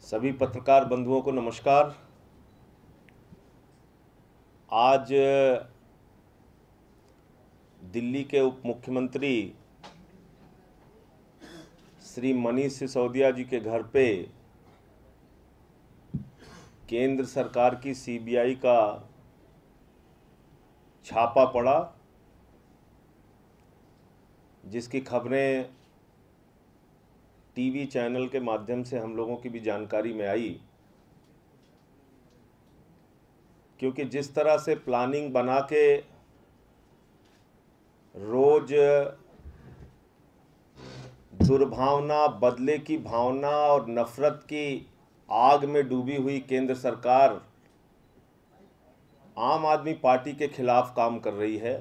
सभी पत्रकार बंधुओं को नमस्कार। आज दिल्ली के उप मुख्यमंत्री श्री मनीष सिसोदिया जी के घर पे केंद्र सरकार की सीबीआई का छापा पड़ा, जिसकी खबरें टीवी चैनल के माध्यम से हम लोगों की भी जानकारी में आई। क्योंकि जिस तरह से प्लानिंग बना के रोज दुर्भावना, बदले की भावना और नफरत की आग में डूबी हुई केंद्र सरकार आम आदमी पार्टी के खिलाफ काम कर रही है,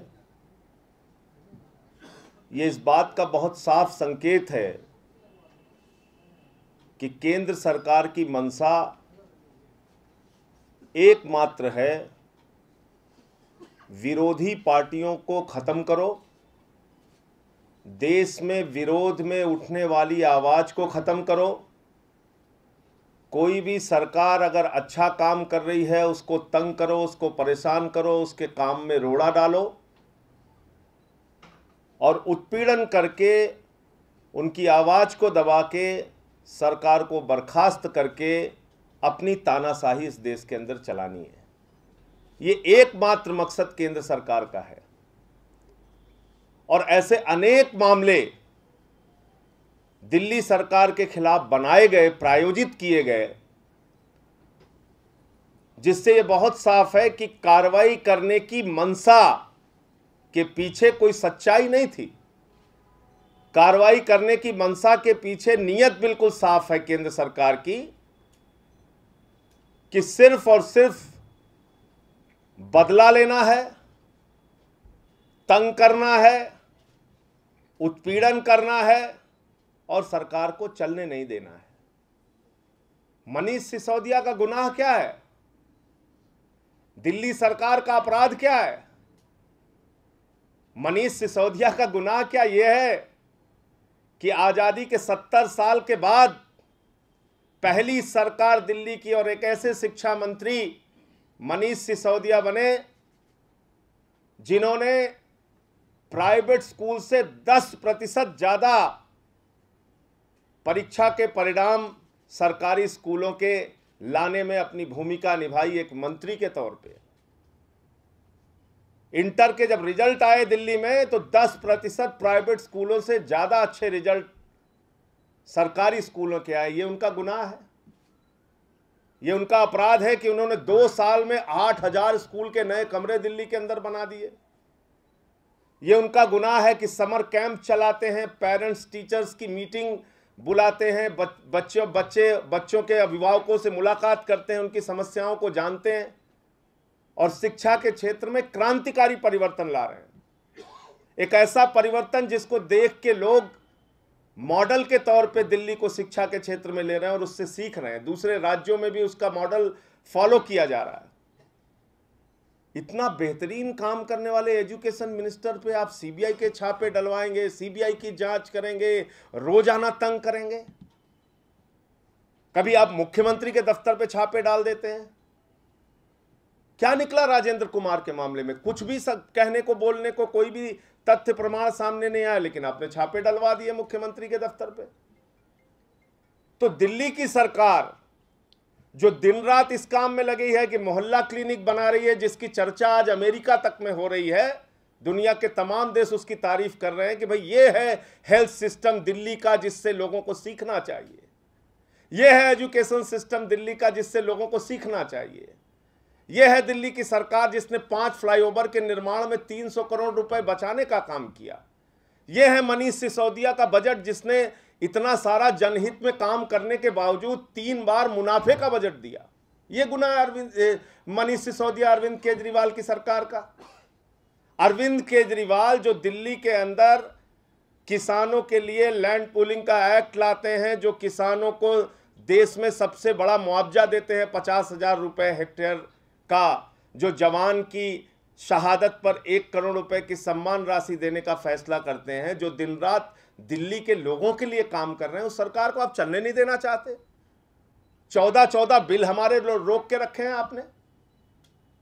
ये इस बात का बहुत साफ संकेत है कि केंद्र सरकार की मंशा एकमात्र है, विरोधी पार्टियों को खत्म करो, देश में विरोध में उठने वाली आवाज को खत्म करो। कोई भी सरकार अगर अच्छा काम कर रही है उसको तंग करो, उसको परेशान करो, उसके काम में रोड़ा डालो और उत्पीड़न करके उनकी आवाज को दबा के सरकार को बर्खास्त करके अपनी तानाशाही इस देश के अंदर चलानी है। ये एकमात्र मकसद केंद्र सरकार का है और ऐसे अनेक मामले दिल्ली सरकार के खिलाफ बनाए गए, प्रायोजित किए गए, जिससे ये बहुत साफ है कि कार्रवाई करने की मंशा के पीछे कोई सच्चाई नहीं थी। कार्रवाई करने की मंशा के पीछे नीयत बिल्कुल साफ है केंद्र सरकार की कि सिर्फ और सिर्फ बदला लेना है, तंग करना है, उत्पीड़न करना है और सरकार को चलने नहीं देना है। मनीष सिसोदिया का गुनाह क्या है? दिल्ली सरकार का अपराध क्या है? मनीष सिसोदिया का गुनाह क्या यह है कि आजादी के 70 साल के बाद पहली सरकार दिल्ली की और एक ऐसे शिक्षा मंत्री मनीष सिसोदिया बने जिन्होंने प्राइवेट स्कूल से 10% ज्यादा परीक्षा के परिणाम सरकारी स्कूलों के लाने में अपनी भूमिका निभाई एक मंत्री के तौर पे। इंटर के जब रिजल्ट आए दिल्ली में तो 10% प्राइवेट स्कूलों से ज्यादा अच्छे रिजल्ट सरकारी स्कूलों के आए। ये उनका गुनाह है, ये उनका अपराध है कि उन्होंने 2 साल में 8000 स्कूल के नए कमरे दिल्ली के अंदर बना दिए। ये उनका गुनाह है कि समर कैंप चलाते हैं, पेरेंट्स टीचर्स की मीटिंग बुलाते हैं, बच्चों के अभिभावकों से मुलाकात करते हैं, उनकी समस्याओं को जानते हैं और शिक्षा के क्षेत्र में क्रांतिकारी परिवर्तन ला रहे हैं। एक ऐसा परिवर्तन जिसको देख के लोग मॉडल के तौर पे दिल्ली को शिक्षा के क्षेत्र में ले रहे हैं और उससे सीख रहे हैं। दूसरे राज्यों में भी उसका मॉडल फॉलो किया जा रहा है। इतना बेहतरीन काम करने वाले एजुकेशन मिनिस्टर पे आप सीबीआई के छापे डलवाएंगे, सीबीआई की जांच करेंगे, रोजाना तंग करेंगे। कभी आप मुख्यमंत्री के दफ्तर पे छापे डाल देते हैं। क्या निकला राजेंद्र कुमार के मामले में? कुछ भी कहने को, बोलने को कोई भी तथ्य प्रमाण सामने नहीं आया, लेकिन आपने छापे डलवा दिए मुख्यमंत्री के दफ्तर पे। तो दिल्ली की सरकार जो दिन रात इस काम में लगी है कि मोहल्ला क्लिनिक बना रही है, जिसकी चर्चा आज अमेरिका तक में हो रही है, दुनिया के तमाम देश उसकी तारीफ कर रहे हैं कि भाई ये है हेल्थ सिस्टम दिल्ली का जिससे लोगों को सीखना चाहिए। ये है एजुकेशन सिस्टम दिल्ली का जिससे लोगों को सीखना चाहिए। यह है दिल्ली की सरकार जिसने 5 फ्लाईओवर के निर्माण में 300 करोड़ रुपए बचाने का काम किया। यह है मनीष सिसोदिया का बजट जिसने इतना सारा जनहित में काम करने के बावजूद 3 बार मुनाफे का बजट दिया। यह गुनाह मनीष सिसोदिया, अरविंद केजरीवाल की सरकार का। अरविंद केजरीवाल जो दिल्ली के अंदर किसानों के लिए लैंड पूलिंग का एक्ट लाते हैं, जो किसानों को देश में सबसे बड़ा मुआवजा देते हैं 50,000 रुपए हेक्टेयर का, जो जवान की शहादत पर 1 करोड़ रुपए की सम्मान राशि देने का फैसला करते हैं, जो दिन रात दिल्ली के लोगों के लिए काम कर रहे हैं, उस सरकार को आप चलने नहीं देना चाहते। 14 बिल हमारे रोक के रखे हैं आपने।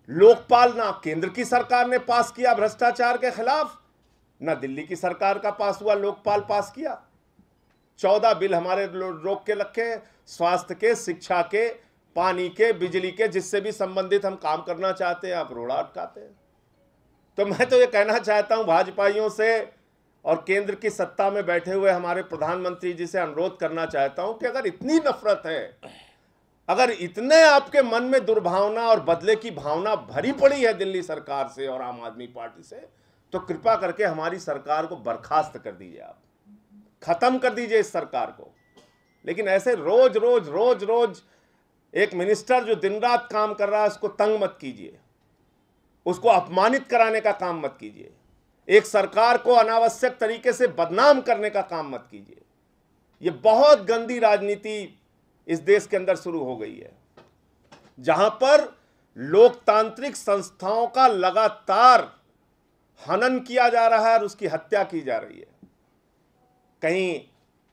लोकपाल ना केंद्र की सरकार ने पास किया भ्रष्टाचार के खिलाफ, ना दिल्ली की सरकार का पास हुआ लोकपाल पास किया। 14 बिल हमारे रोक के रखे हैं, स्वास्थ्य के, शिक्षा के, पानी के, बिजली के, जिससे भी संबंधित हम काम करना चाहते हैं आप रोड़ा अटकाते हैं। तो मैं तो ये कहना चाहता हूं भाजपाइयों से और केंद्र की सत्ता में बैठे हुए हमारे प्रधानमंत्री जी से अनुरोध करना चाहता हूं कि अगर इतनी नफरत है, अगर इतने आपके मन में दुर्भावना और बदले की भावना भरी पड़ी है दिल्ली सरकार से और आम आदमी पार्टी से, तो कृपा करके हमारी सरकार को बर्खास्त कर दीजिए, आप खत्म कर दीजिए इस सरकार को। लेकिन ऐसे रोज रोज एक मिनिस्टर जो दिन रात काम कर रहा है उसको तंग मत कीजिए, उसको अपमानित कराने का काम मत कीजिए, एक सरकार को अनावश्यक तरीके से बदनाम करने का काम मत कीजिए। यह बहुत गंदी राजनीति इस देश के अंदर शुरू हो गई है, जहां पर लोकतांत्रिक संस्थाओं का लगातार हनन किया जा रहा है और उसकी हत्या की जा रही है। कहीं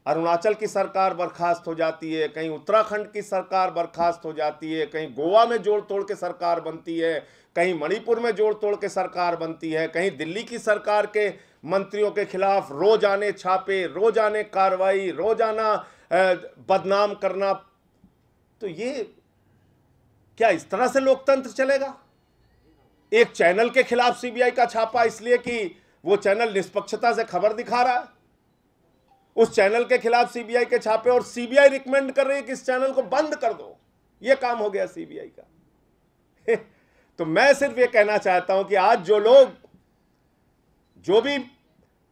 अरुणाचल की सरकार बर्खास्त हो जाती है, कहीं उत्तराखंड की सरकार बर्खास्त हो जाती है, कहीं गोवा में जोड़ तोड़ के सरकार बनती है, कहीं मणिपुर में जोड़ तोड़ के सरकार बनती है, कहीं दिल्ली की सरकार के मंत्रियों के खिलाफ रोजाने छापे, रोजाने कार्रवाई, रोजाना बदनाम करना। तो ये क्या इस तरह से लोकतंत्र चलेगा? एक चैनल के खिलाफ सीबीआई का छापा इसलिए कि वो चैनल निष्पक्षता से खबर दिखा रहा है, उस चैनल के खिलाफ सीबीआई के छापे, और सीबीआई रिकमेंड कर रही है कि इस चैनल को बंद कर दो। ये काम हो गया सीबीआई का। तो मैं सिर्फ ये कहना चाहता हूं कि आज जो भी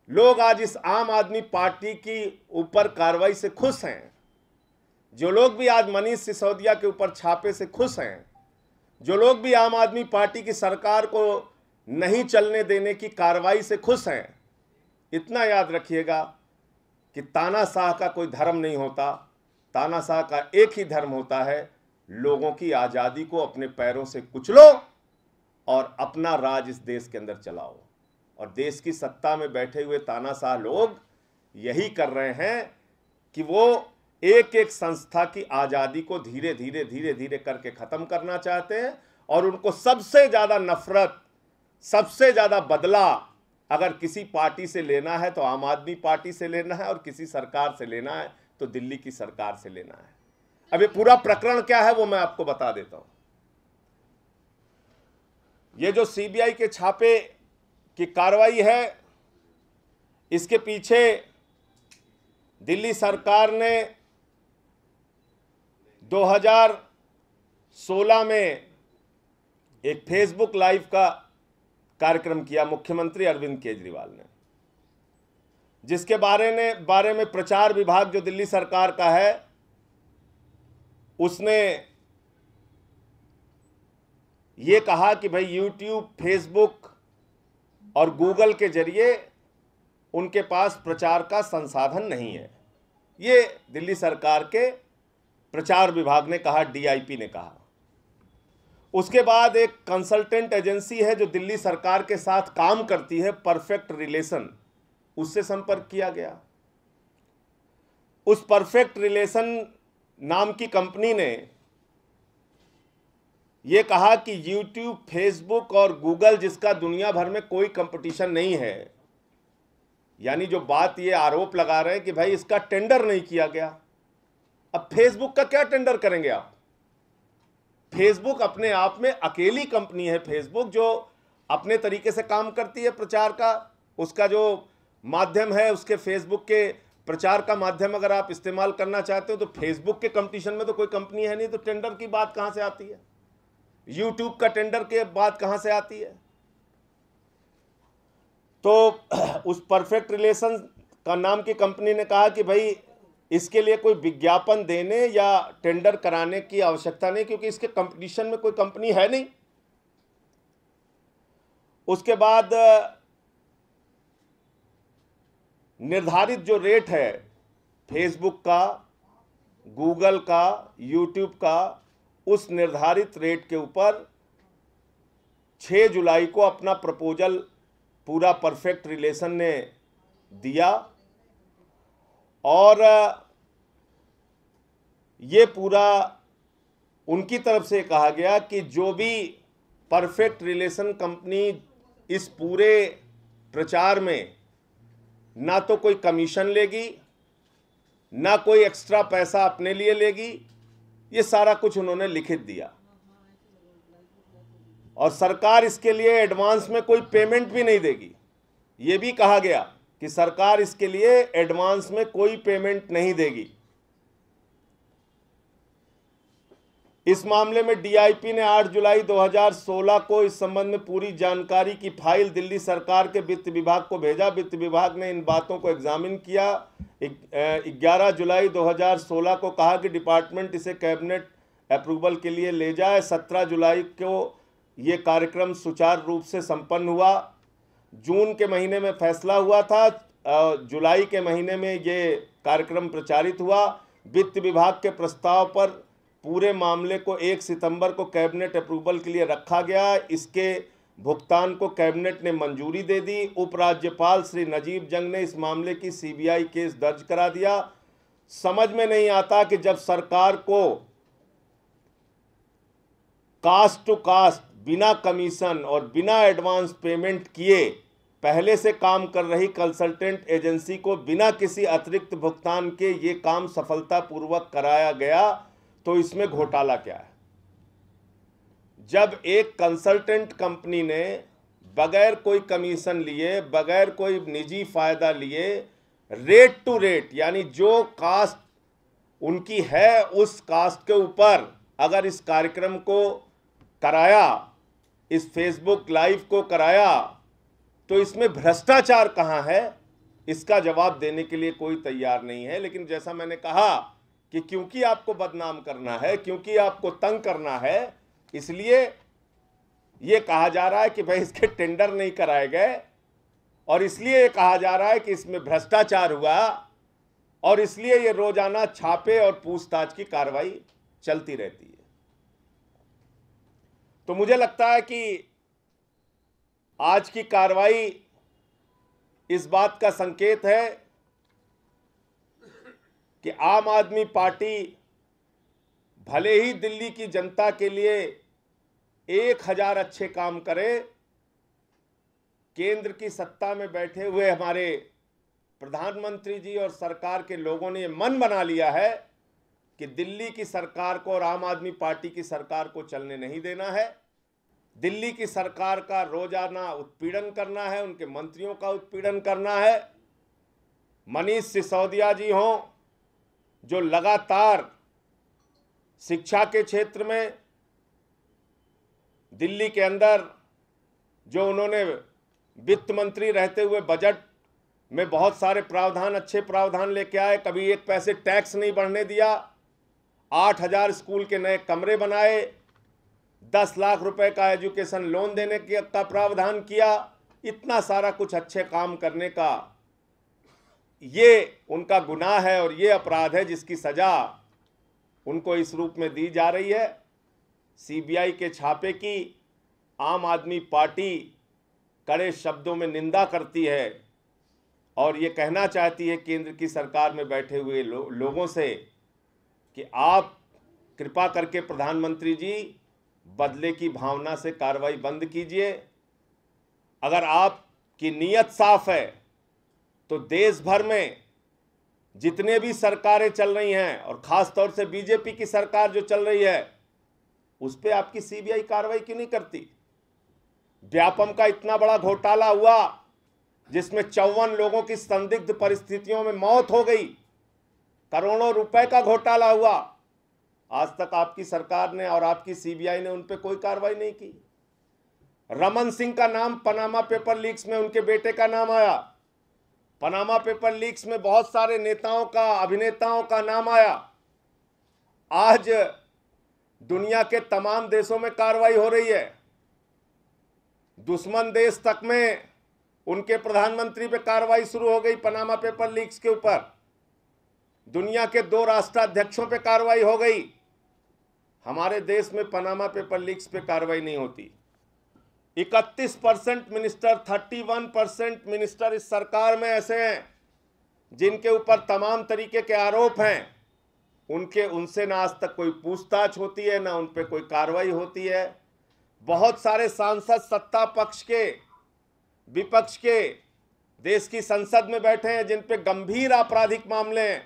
लोग आज इस आम आदमी पार्टी की ऊपर कार्रवाई से खुश हैं, जो लोग भी आज मनीष सिसोदिया के ऊपर छापे से खुश हैं, जो लोग भी आम आदमी पार्टी की सरकार को नहीं चलने देने की कार्रवाई से खुश हैं, इतना याद रखिएगा कि तानाशाह का कोई धर्म नहीं होता। तानाशाह का एक ही धर्म होता है, लोगों की आज़ादी को अपने पैरों से कुचलो और अपना राज इस देश के अंदर चलाओ। और देश की सत्ता में बैठे हुए तानाशाह लोग यही कर रहे हैं कि वो एक एक संस्था की आज़ादी को धीरे धीरे करके ख़त्म करना चाहते हैं। और उनको सबसे ज़्यादा नफरत, सबसे ज़्यादा बदला अगर किसी पार्टी से लेना है तो आम आदमी पार्टी से लेना है, और किसी सरकार से लेना है तो दिल्ली की सरकार से लेना है। अब ये पूरा प्रकरण क्या है वो मैं आपको बता देता हूं। ये जो सीबीआई के छापे की कार्रवाई है, इसके पीछे दिल्ली सरकार ने 2016 में एक फेसबुक लाइव का कार्यक्रम किया मुख्यमंत्री अरविंद केजरीवाल ने, जिसके बारे में प्रचार विभाग जो दिल्ली सरकार का है उसने ये कहा कि भाई यूट्यूब, फेसबुक और गूगल के जरिए उनके पास प्रचार का संसाधन नहीं है। ये दिल्ली सरकार के प्रचार विभाग ने कहा, डीआईपी ने कहा। उसके बाद एक कंसल्टेंट एजेंसी है जो दिल्ली सरकार के साथ काम करती है, परफेक्ट रिलेशन, उससे संपर्क किया गया। उस परफेक्ट रिलेशन नाम की कंपनी ने यह कहा कि यूट्यूब, फेसबुक और गूगल, जिसका दुनिया भर में कोई कंपटीशन नहीं है, यानी जो बात ये आरोप लगा रहे हैं कि भाई इसका टेंडर नहीं किया गया। अब फेसबुक का क्या टेंडर करेंगे आप? फेसबुक अपने आप में अकेली कंपनी है, फेसबुक जो अपने तरीके से काम करती है प्रचार का, उसका जो माध्यम है, उसके फेसबुक के प्रचार का माध्यम अगर आप इस्तेमाल करना चाहते हो तो फेसबुक के कंपटीशन में तो कोई कंपनी है नहीं, तो टेंडर की बात कहां से आती है? यूट्यूब का टेंडर की बात कहां से आती है? तो उस परफेक्ट रिलेशन का नाम की कंपनी ने कहा कि भाई इसके लिए कोई विज्ञापन देने या टेंडर कराने की आवश्यकता नहीं, क्योंकि इसके कंपटीशन में कोई कंपनी है नहीं। उसके बाद निर्धारित जो रेट है फेसबुक का, गूगल का, यूट्यूब का, उस निर्धारित रेट के ऊपर 6 जुलाई को अपना प्रपोजल पूरा परफेक्ट रिलेशन ने दिया, और ये पूरा उनकी तरफ से कहा गया कि जो भी परफेक्ट रिलेशन कंपनी इस पूरे प्रचार में ना तो कोई कमीशन लेगी, ना कोई एक्स्ट्रा पैसा अपने लिए लेगी, ये सारा कुछ उन्होंने लिखित दिया। और सरकार इसके लिए एडवांस में कोई पेमेंट भी नहीं देगी। ये भी कहा गया कि सरकार इसके लिए एडवांस में कोई पेमेंट नहीं देगी। इस मामले में डीआईपी ने 8 जुलाई 2016 को इस संबंध में पूरी जानकारी की फाइल दिल्ली सरकार के वित्त विभाग को भेजा। वित्त विभाग ने इन बातों को एग्जामिन किया। 11 जुलाई 2016 को कहा कि डिपार्टमेंट इसे कैबिनेट अप्रूवल के लिए ले जाए। 17 जुलाई को ये कार्यक्रम सुचारू रूप से संपन्न हुआ। जून के महीने में फैसला हुआ था, जुलाई के महीने में ये कार्यक्रम प्रचारित हुआ। वित्त विभाग के प्रस्ताव पर पूरे मामले को 1 सितंबर को कैबिनेट अप्रूवल के लिए रखा गया। इसके भुगतान को कैबिनेट ने मंजूरी दे दी। उपराज्यपाल श्री नजीब जंग ने इस मामले की सीबीआई केस दर्ज करा दिया। समझ में नहीं आता कि जब सरकार को कास्ट टू कास्ट, बिना कमीशन और बिना एडवांस पेमेंट किए पहले से काम कर रही कंसल्टेंट एजेंसी को बिना किसी अतिरिक्त भुगतान के ये काम सफलतापूर्वक कराया गया, तो इसमें घोटाला क्या है? जब एक कंसल्टेंट कंपनी ने बगैर कोई कमीशन लिए, बगैर कोई निजी फायदा लिए, रेट टू रेट यानी जो कास्ट उनकी है उस कास्ट के ऊपर अगर इस कार्यक्रम को कराया, इस फेसबुक लाइव को कराया, तो इसमें भ्रष्टाचार कहाँ है? इसका जवाब देने के लिए कोई तैयार नहीं है। लेकिन जैसा मैंने कहा कि क्योंकि आपको बदनाम करना है, क्योंकि आपको तंग करना है, इसलिए ये कहा जा रहा है कि भाई इसके टेंडर नहीं कराए गए, और इसलिए ये कहा जा रहा है कि इसमें भ्रष्टाचार हुआ, और इसलिए ये रोजाना छापे और पूछताछ की कार्रवाई चलती रहती है। तो मुझे लगता है कि आज की कार्रवाई इस बात का संकेत है कि आम आदमी पार्टी भले ही दिल्ली की जनता के लिए 1000 अच्छे काम करे, केंद्र की सत्ता में बैठे हुए हमारे प्रधानमंत्री जी और सरकार के लोगों ने मन बना लिया है कि दिल्ली की सरकार को और आम आदमी पार्टी की सरकार को चलने नहीं देना है। दिल्ली की सरकार का रोजाना उत्पीड़न करना है, उनके मंत्रियों का उत्पीड़न करना है। मनीष सिसोदिया जी हों, जो लगातार शिक्षा के क्षेत्र में दिल्ली के अंदर जो उन्होंने वित्त मंत्री रहते हुए बजट में बहुत सारे प्रावधान, अच्छे प्रावधान लेके आए। कभी एक पैसे टैक्स नहीं बढ़ने दिया, 8000 स्कूल के नए कमरे बनाए, 10 लाख रुपए का एजुकेशन लोन देने का प्रावधान किया। इतना सारा कुछ अच्छे काम करने का ये उनका गुनाह है और ये अपराध है जिसकी सजा उनको इस रूप में दी जा रही है। सीबीआई के छापे की आम आदमी पार्टी कड़े शब्दों में निंदा करती है और ये कहना चाहती है केंद्र की सरकार में बैठे हुए लोगों से कि आप कृपा करके प्रधानमंत्री जी बदले की भावना से कार्रवाई बंद कीजिए। अगर आपकी नीयत साफ है तो देश भर में जितने भी सरकारें चल रही हैं और खास तौर से बीजेपी की सरकार जो चल रही है उस पर आपकी सीबीआई कार्रवाई क्यों नहीं करती? व्यापम का इतना बड़ा घोटाला हुआ जिसमें 54 लोगों की संदिग्ध परिस्थितियों में मौत हो गई, करोड़ों रुपए का घोटाला हुआ। आज तक आपकी सरकार ने और आपकी सीबीआई ने उन पर कोई कार्रवाई नहीं की। रमन सिंह का नाम पनामा पेपर लीक्स में उनके बेटे का नाम आया। पनामा पेपर लीक्स में बहुत सारे नेताओं का, अभिनेताओं का नाम आया। आज दुनिया के तमाम देशों में कार्रवाई हो रही है। दुश्मन देश तक में उनके प्रधानमंत्री पे कार्रवाई शुरू हो गई पनामा पेपर लीक्स के ऊपर। दुनिया के 2 राष्ट्राध्यक्षों पे कार्रवाई हो गई। हमारे देश में पनामा पेपर लीक्स पे कार्रवाई नहीं होती। 31% मिनिस्टर, 31% मिनिस्टर इस सरकार में ऐसे हैं जिनके ऊपर तमाम तरीके के आरोप हैं। उनसे ना आज तक कोई पूछताछ होती है, ना उन पे कोई कार्रवाई होती है। बहुत सारे सांसद सत्ता पक्ष के, विपक्ष के, देश की संसद में बैठे हैं जिन पे गंभीर आपराधिक मामले हैं,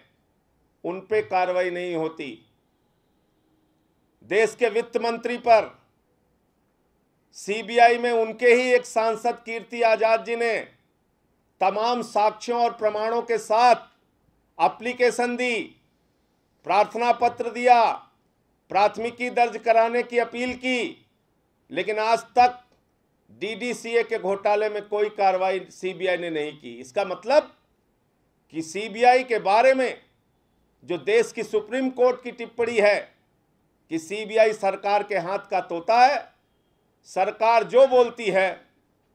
उन पे कार्रवाई नहीं होती। देश के वित्त मंत्री पर सीबीआई में उनके ही एक सांसद कीर्ति आजाद जी ने तमाम साक्ष्यों और प्रमाणों के साथ एप्लीकेशन दी, प्रार्थना पत्र दिया, प्राथमिकी दर्ज कराने की अपील की, लेकिन आज तक डीडीसीए के घोटाले में कोई कार्रवाई सीबीआई ने नहीं की। इसका मतलब कि सीबीआई के बारे में जो देश की सुप्रीम कोर्ट की टिप्पणी है कि सीबीआई सरकार के हाथ का तोता है, सरकार जो बोलती है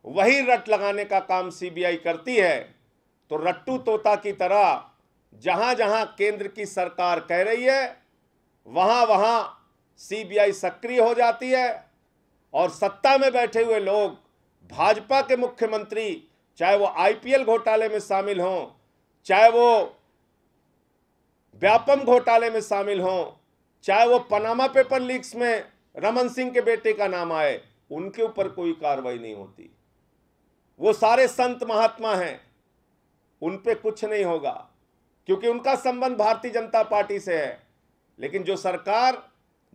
वही रट लगाने का काम सीबीआई करती है, तो रट्टू तोता की तरह जहां जहां केंद्र की सरकार कह रही है वहां वहां सीबीआई सक्रिय हो जाती है। और सत्ता में बैठे हुए लोग, भाजपा के मुख्यमंत्री, चाहे वो आईपीएल घोटाले में शामिल हों, चाहे वो व्यापम घोटाले में शामिल हों, चाहे वो पनामा पेपर लीक्स में रमन सिंह के बेटे का नाम आए, उनके ऊपर कोई कार्रवाई नहीं होती। वो सारे संत महात्मा हैं, उन पे कुछ नहीं होगा क्योंकि उनका संबंध भारतीय जनता पार्टी से है। लेकिन जो सरकार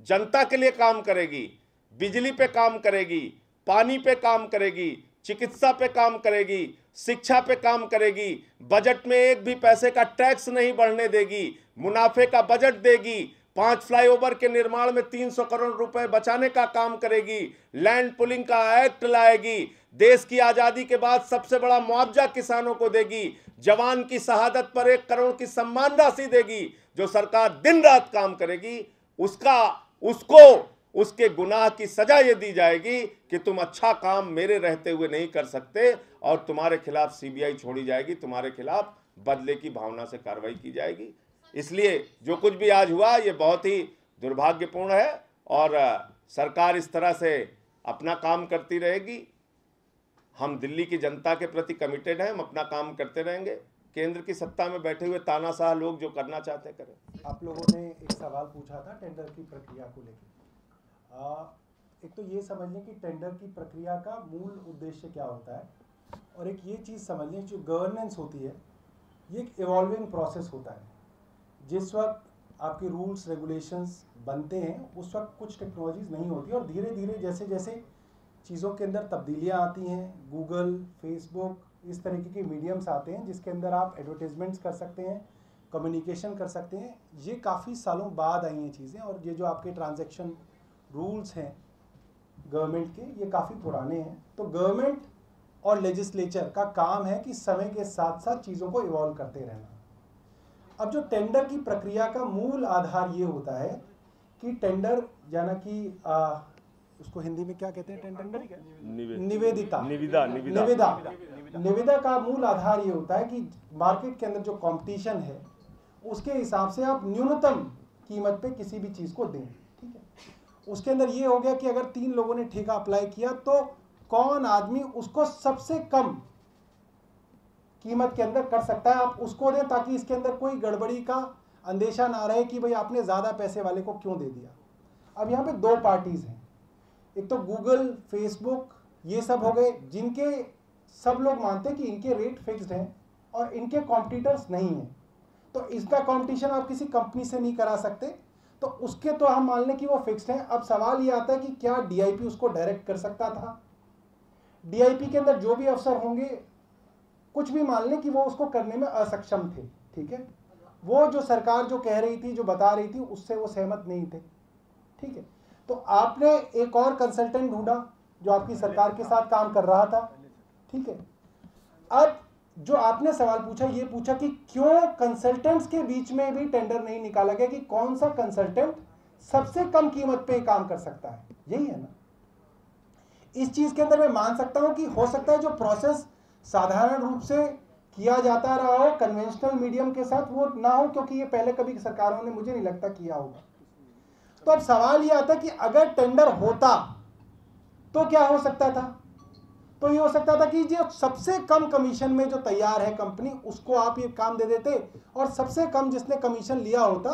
जनता के लिए काम करेगी, बिजली पे काम करेगी, पानी पे काम करेगी, चिकित्सा पे काम करेगी, शिक्षा पे काम करेगी, बजट में एक भी पैसे का टैक्स नहीं बढ़ने देगी, मुनाफे का बजट देगी, 5 फ्लाईओवर के निर्माण में 300 करोड़ रुपए बचाने का काम करेगी, लैंड पुलिंग का एक्ट लाएगी, देश की आजादी के बाद सबसे बड़ा मुआवजा किसानों को देगी, जवान की शहादत पर 1 करोड़ की सम्मान राशि देगी। जो सरकार दिन रात काम करेगी उसको उसके गुनाह की सजा ये दी जाएगी कि तुम अच्छा काम मेरे रहते हुए नहीं कर सकते, और तुम्हारे खिलाफ सीबीआई छोड़ी जाएगी, तुम्हारे खिलाफ बदले की भावना से कार्रवाई की जाएगी। इसलिए जो कुछ भी आज हुआ ये बहुत ही दुर्भाग्यपूर्ण है और सरकार इस तरह से अपना काम करती रहेगी। हम दिल्ली की जनता के प्रति कमिटेड हैं, हम अपना काम करते रहेंगे। केंद्र की सत्ता में बैठे हुए तानाशाह लोग जो करना चाहते हैं करें। आप लोगों ने एक सवाल पूछा था टेंडर की प्रक्रिया को लेकर। एक तो ये समझ लें कि टेंडर की प्रक्रिया का मूल उद्देश्य क्या होता है, और एक ये चीज़ समझ लें जो गवर्नेंस होती है ये एक इवॉल्विंग प्रोसेस होता है। जिस वक्त आपके रूल्स रेगुलेशंस बनते हैं उस वक्त कुछ टेक्नोलॉजीज़ नहीं होती, और धीरे धीरे जैसे जैसे चीज़ों के अंदर तब्दीलियाँ आती हैं, गूगल, फेसबुक, इस तरीके के मीडियम्स आते हैं जिसके अंदर आप एडवर्टीजमेंट्स कर सकते हैं, कम्युनिकेशन कर सकते हैं। ये काफ़ी सालों बाद आई हैं चीज़ें, और ये जो आपके ट्रांजैक्शन रूल्स हैं गवर्नमेंट के, ये काफ़ी पुराने हैं। तो गवर्नमेंट और लेजिस्लेचर का काम है कि समय के साथ साथ चीज़ों को इवॉल्व करते रहना। अब जो टेंडर की प्रक्रिया का मूल आधार ये होता है कि टेंडर यानी कि उसको हिंदी में क्या कहते हैं, टेंडर निविदा का मूल आधार ये होता है कि मार्केट के अंदर जो कंपटीशन है उसके हिसाब से आप न्यूनतम कीमत पे किसी भी चीज़ को दें। ठीक है, उसके अंदर ये हो गया कि अगर 3 लोगों ने ठेका अप्लाई किया तो कौन आदमी उसको सबसे कम कीमत के अंदर कर सकता है, आप उसको दें, ताकि इसके अंदर कोई गड़बड़ी का अंदेशा ना रहे कि भाई आपने ज़्यादा पैसे वाले को क्यों दे दिया। अब यहाँ पे 2 पार्टीज़ हैं, एक तो गूगल, फेसबुक, ये सब हो गए जिनके सब लोग मानते हैं कि इनके रेट फिक्स्ड हैं और इनके कॉम्पिटिटर्स नहीं हैं, तो इसका कंपटीशन आप किसी कंपनी से नहीं करा सकते, तो उसके तो हम मान लें कि वो फिक्स्ड हैं। अब सवाल ये आता है कि क्या डीआईपी उसको डायरेक्ट कर सकता था। डीआईपी के अंदर जो भी अफसर होंगे, कुछ भी मान लें कि वो उसको करने में असक्षम थे। ठीक है, वो जो सरकार जो कह रही थी, जो बता रही थी, उससे वो सहमत नहीं थे। ठीक है, तो आपने एक और कंसल्टेंट ढूंढा जो आपकी सरकार के साथ काम कर रहा था। ठीक है, अब जो आपने सवाल पूछा, ये पूछा कि क्यों कंसल्टेंट्स के बीच में भी टेंडर नहीं निकाला गया कि कौन सा कंसल्टेंट सबसे कम कीमत पे काम कर सकता है। यही है ना। इस चीज के अंदर मैं मान सकता हूं कि हो सकता है जो प्रोसेस साधारण रूप से किया जाता रहा हो कन्वेंशनल मीडियम के साथ, वो ना हो, क्योंकि ये पहले कभी सरकारों ने मुझे नहीं लगता किया होगा। तो अब सवाल ये आता है कि अगर टेंडर होता तो क्या हो सकता था। तो ये हो सकता था कि जो सबसे कम कमीशन में जो तैयार है कंपनी, उसको आप ये काम दे देते, और सबसे कम जिसने कमीशन लिया होता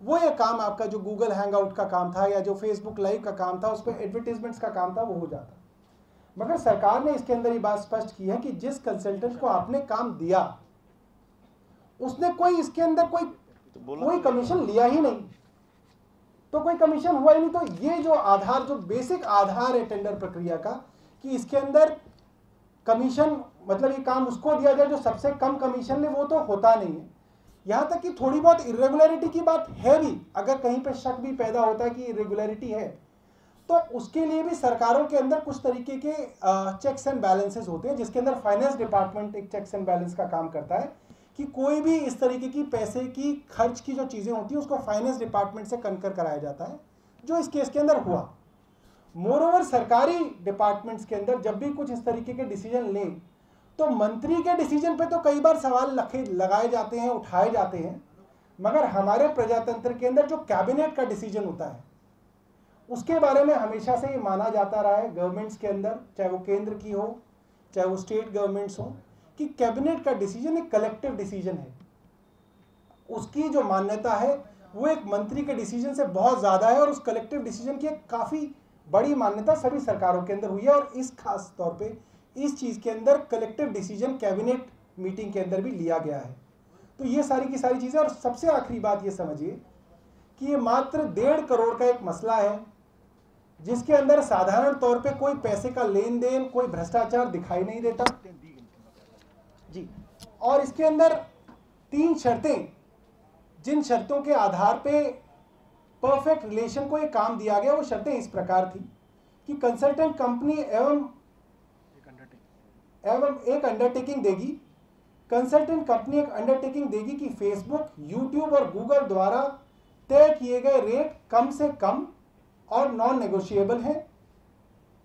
वो ये काम आपका जो गूगल हैंगआउट का काम था या जो फेसबुक लाइव का काम था, उस पर एडवर्टीजमेंट्स का काम था, वो हो जाता। मगर सरकार ने इसके अंदर ये बात स्पष्ट की है कि जिस कंसल्टेंट को आपने काम दिया उसने कोई इसके अंदर कोई कमीशन लिया ही नहीं, तो कोई कमीशन हुआ ही नहीं। तो ये जो आधार, जो बेसिक आधार है टेंडर प्रक्रिया का, कि इसके अंदर कमीशन मतलब ये काम उसको दिया जाए जो सबसे कम कमीशन ले, वो तो होता नहीं है। यहाँ तक कि थोड़ी बहुत इरेगुलरिटी की बात है भी, अगर कहीं पे शक भी पैदा होता है कि इरेगुलरिटी है, तो उसके लिए भी सरकारों के अंदर कुछ तरीके के चेक्स एंड बैलेंसेस होते हैं, जिसके अंदर फाइनेंस डिपार्टमेंट एक चेक्स एंड बैलेंस का काम करता है कि कोई भी इस तरीके की पैसे की खर्च की जो चीज़ें होती हैं उसको फाइनेंस डिपार्टमेंट से कनकर कराया जाता है, जो इस केस के अंदर हुआ। मोरओवर सरकारी डिपार्टमेंट्स के अंदर जब भी कुछ इस तरीके के डिसीजन लें तो मंत्री के डिसीजन पे तो कई बार सवाल लगाए जाते हैं, उठाए जाते हैं, मगर हमारे प्रजातंत्र के अंदर जो कैबिनेट का डिसीजन होता है उसके बारे में हमेशा से ये माना जाता रहा है गवर्नमेंट्स के अंदर, चाहे वो केंद्र की हो चाहे वो स्टेट गवर्नमेंट्स हो, कि कैबिनेट का डिसीजन एक कलेक्टिव डिसीजन है। उसकी जो मान्यता है वो एक मंत्री के डिसीजन से बहुत ज़्यादा है, और उस कलेक्टिव डिसीजन की एक काफ़ी बड़ी मान्यता सभी सरकारों के अंदर हुई है, और इस खास तौर पे इस चीज़ के अंदर कलेक्टिव डिसीजन कैबिनेट मीटिंग के अंदर भी लिया गया है। तो ये सारी की सारी चीज़ें, और सबसे आखिरी बात ये समझिए कि ये मात्र 1.5 करोड़ का एक मसला है जिसके अंदर साधारण तौर पे कोई पैसे का लेन देन, कोई भ्रष्टाचार दिखाई नहीं देता जी। और इसके अंदर 3 शर्तें, जिन शर्तों के आधार पे परफेक्ट रिलेशन को ये काम दिया गया, वो शर्तें इस प्रकार थी कि कंसल्टेंट कंपनी एवं एक अंडरटेकिंग देगी, कंसल्टेंट कंपनी एक अंडरटेकिंग देगी कि फेसबुक, यूट्यूब और गूगल द्वारा तय किए गए रेट कम से कम और नॉन नेगोशिएबल है।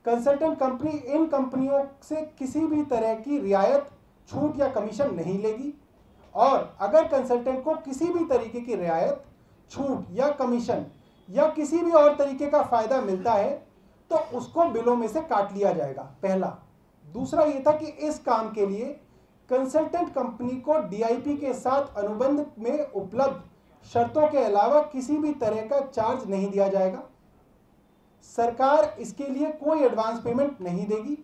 कंसल्टेंट कंपनी इन कंपनियों से किसी भी तरह की रियायत, छूट या कमीशन नहीं लेगी, और अगर कंसल्टेंट को किसी भी तरीके की रियायत, छूट या कमीशन या किसी भी और तरीके का फायदा मिलता है तो उसको बिलों में से काट लिया जाएगा, पहला। दूसरा ये था कि इस काम के लिए कंसल्टेंट कंपनी को डीआईपी के साथ अनुबंध में उपलब्ध शर्तों के अलावा किसी भी तरह का चार्ज नहीं दिया जाएगा। सरकार इसके लिए कोई एडवांस पेमेंट नहीं देगी,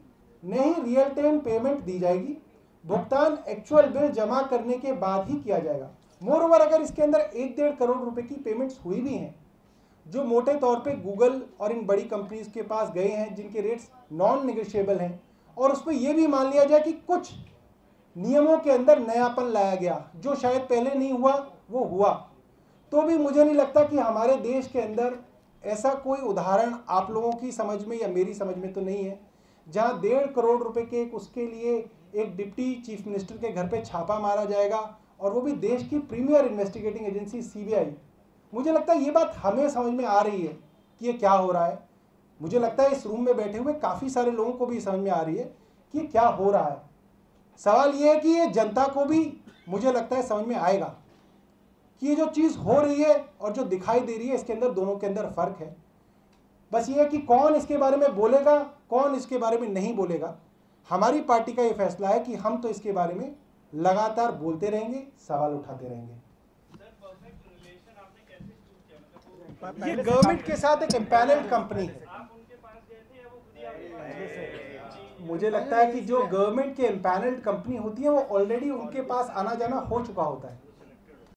नहीं रियल टाइम पेमेंट दी जाएगी, भुगतान एक्चुअल बिल जमा करने के बाद ही किया जाएगा। मोरओवर अगर इसके अंदर 1.5 करोड़ रुपए की पेमेंट्स हुई भी हैं, जो मोटे तौर पे गूगल और इन बड़ी कंपनीज के पास गए हैं जिनके रेट्स नॉन नेगोशिएबल हैं, और उस पर यह भी मान लिया जाए कि कुछ नियमों के अंदर नयापन लाया गया जो शायद पहले नहीं हुआ वो हुआ, तो भी मुझे नहीं लगता कि हमारे देश के अंदर ऐसा कोई उदाहरण आप लोगों की समझ में या मेरी समझ में तो नहीं है जहां 1.5 करोड़ रुपए के उसके लिए एक डिप्टी चीफ मिनिस्टर के घर पे छापा मारा जाएगा, और वो भी देश की प्रीमियर इन्वेस्टिगेटिंग एजेंसी सीबीआई। मुझे लगता है ये बात हमें समझ में आ रही है कि ये क्या हो रहा है। मुझे लगता है इस रूम में बैठे हुए काफ़ी सारे लोगों को भी समझ में आ रही है कि ये क्या हो रहा है। सवाल ये है कि ये जनता को भी मुझे लगता है समझ में आएगा कि ये जो चीज़ हो रही है और जो दिखाई दे रही है, इसके अंदर दोनों के अंदर फ़र्क है। बस ये है कि कौन इसके बारे में बोलेगा, कौन इसके बारे में नहीं बोलेगा। हमारी पार्टी का ये फैसला है कि हम तो इसके बारे में लगातार बोलते रहेंगे, सवाल उठाते रहेंगे। ये गवर्नमेंट के साथ एक एम्पैनल्ड कंपनी है। मुझे लगता है कि जो गवर्नमेंट के एम्पैनल्ड कंपनी होती है वो ऑलरेडी उनके पास आना जाना हो चुका होता है।